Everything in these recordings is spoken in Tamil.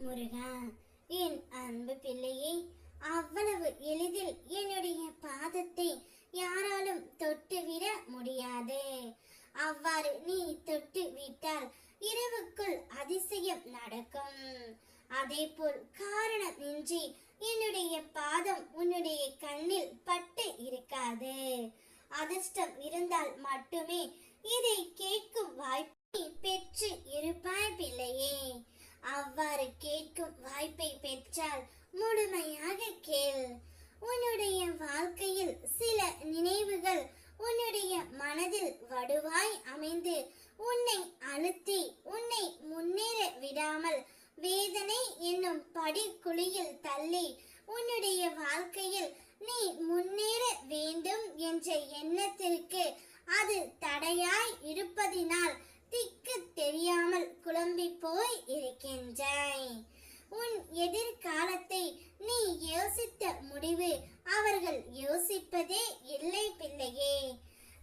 முருகா, என் அன்பு பிள்ளையே, அவ்வளவு எளிதில் என்னுடைய பாதத்தை யாராலும் தொட்டுவிட முடியாது. அவ்வாறு நீ தொட்டு விட்டால் இரவுக்குள் அதிசயம் நடக்கும். அதேபோல் காரணமின்றி என்னுடைய பாதம் உன்னுடைய கண்ணில் பட்டு இருக்காது. அதிர்ஷ்டம் இருந்தால் மட்டுமே இதை கேட்கும் வாய்ப்பை பெற்று இருப்பாய் பிள்ளையே. அவ்வாறு கேட்கும் வாய்ப்பை பெற்றால் முழுமையாக கேள். உன்னுடைய வாழ்க்கையில் சில நினைவுகள் உன்னுடைய மனதில் வடுவாய் அமைந்து உன்னை அழுத்தி உன்னை முன்னேற விடாமல் வேதனை என்னும் படிக்குழியில் தள்ளி உன்னுடைய வாழ்க்கையில் நீ முன்னேற வேண்டும் என்ற எண்ணத்திற்கு அது தடையாய் இருப்பதினால் திக்கு தெரியாமல் குழம்பி போய் இருக்கின்றாய். உன் எதிர்காலத்தை நீ யோசித்த முடிவு அவர்கள் யோசிப்பதே இல்லை பிள்ளையே.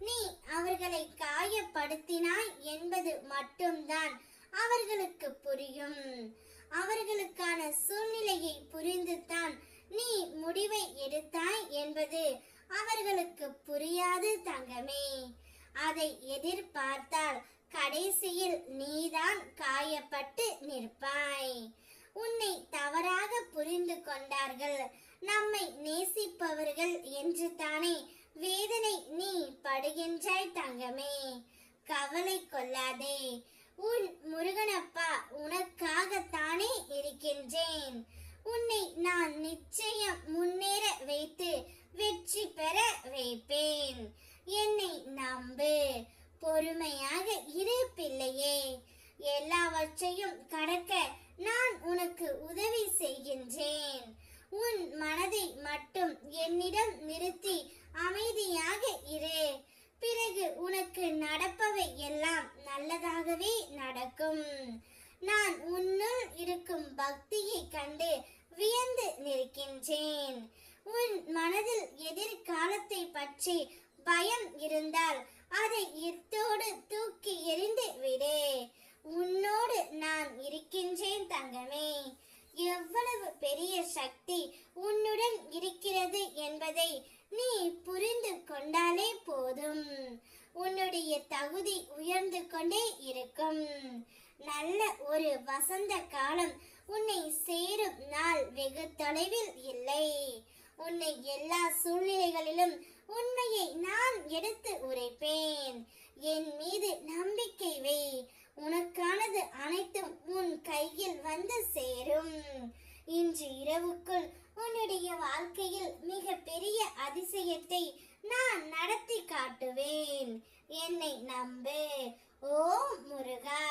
நீ அவர்களை காயப்படுத்தினாய் என்பது மட்டும்தான் அவர்களுக்கு புரியும். அவர்களுக்கான சூழ்நிலையை புரிந்துதான் நீ முடிவை எடுத்தாய் என்பது அவர்களுக்கு புரியாது தங்கமே. அதை எதிர்பார்த்தால் கடைசியில் நீதான் காயப்பட்டு நிற்பாய். உன்னை தவறாக புரிந்து கொண்டார்கள், நம்மை நேசிப்பவர்கள் என்று தானே வேதனை நீ படுகின்றாய் தங்கமே. கவலை கொள்ளாதே, உன் முருகனப்பா உனக்காகத்தானே இருக்கின்றேன். உன்னை நான் நிச்சயம் முன்னேற வைத்து வெற்றி பெற வைப்பேன். என்னை நம்பு, பொறுமையாக இரு பிள்ளையே. எல்லாவற்றையும் கடக்க நான் உனக்கு உதவி செய்கின்றேன். உன் மனதை மட்டும் என்னிடம் நிறுத்தி அமைதியாக இரு. பிறகு உனக்கு நடப்பவை எல்லாம் நல்லதாகவே நடக்கும். நான் உன்னுள் இருக்கும் பக்தியை கண்டு வியந்து நிற்கின்றேன். உன் மனதில் எதிர்காலத்தை பற்றி பயம் இருந்தால் அதை இத்தோடு தூக்கி எறிந்து விடு. உன்னோடு நான் இருக்கின்றேன் தங்கமே. எவ்வளவு பெரிய சக்தி உன்னுடன் இருக்கிறது என்பதை நீ புரிந்து கொண்டாலே போதும். உன்னுடைய தகுதி உயர்ந்து கொண்டே இருக்கும். நல்ல ஒரு வசந்த காலம் உன்னை சேரும் நாள் வெகு தொலைவில் இல்லை. உன்னை எல்லா சூழ்நிலைகளிலும் உண்மையை நான் எடுத்து உரைப்பேன். என் மீது நம்பிக்கை வை. உனக்கானது அனைத்தும் உன் கையில் வந்து சேரும். இன்று இரவுக்குள் உன்னுடைய வாழ்க்கையில் மிக பெரிய அதிசயத்தை நான் நடத்தி காட்டுவேன். என்னை நம்பு. ஓம் முருகா.